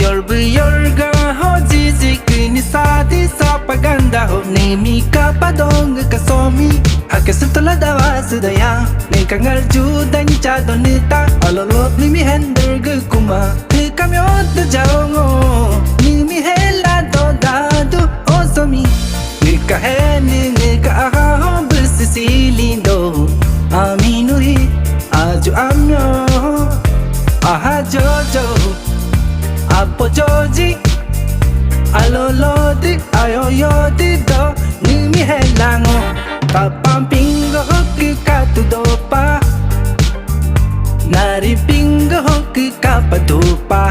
yorbu yorga ho jizik ni sadi sapaganda ho nemi kapadong kasomi hakesutla dawas daya ne kangal judan chadonita alolo nimi henderg kuma kamyot jaongo nimi hela do dadu osomi nika heni nika ho bisilindo aminuri aju amyo aha jojo apo joji alolodi ayoyodi do nimi helango papampingo hoki katudopa nari pingo hoki kapadopa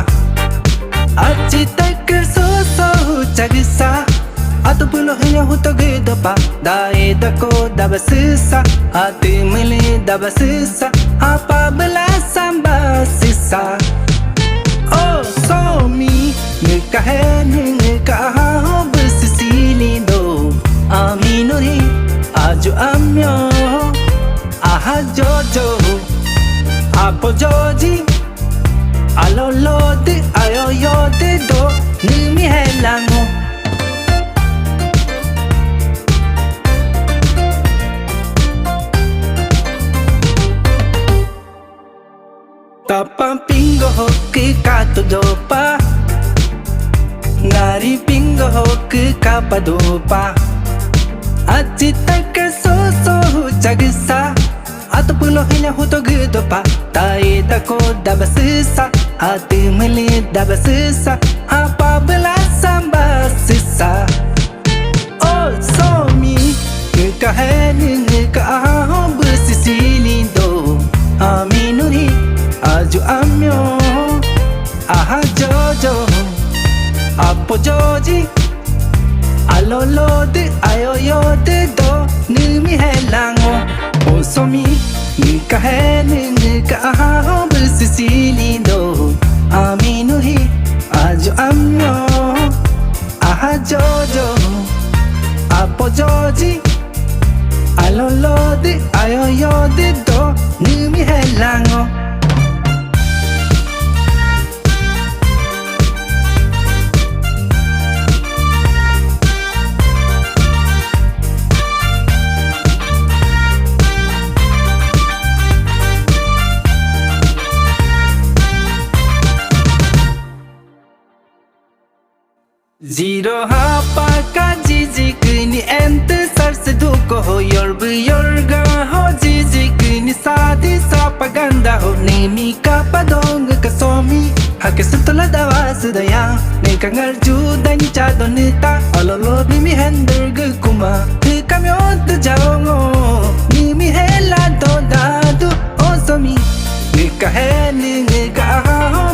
achi tak so so chagisa atu pulo hiya hutogedopa daeda ko dabasisa ati mili dabasisa apa bela samba sisa oh so mi nika heni nika ho bisilindo aminuri aju amyo aha jojo apo joji alolodi ayoyodi do nimi helango tapang pingo hoki katudopa ngari pingo hoki kapadopa achi tak so so chagisa atu pulo hinya hutogedopa taida ko dabasisa ati mili dabasisa apa bela samba sisa oh so mi nika heni nika ho bisilindo aminuri aju amyo aha jojo apo joji alolodi ayoyodi do nimi helango osomi nika heni nika ho bisilindo aminuri aju amyo aha jojo apo joji alolodi ayoyodi do nimi helango Zero hapa ka jizik ni ent sar se duko ho yorbu yorga ho jizik ni sadi sapaganda ho nemi kapadong kasomi hakesutla dawas daya ne kangal judan chadonita alolo nimi henderg kuma kamyot jaongo nimi hela do dadu osomi nika heni nika ho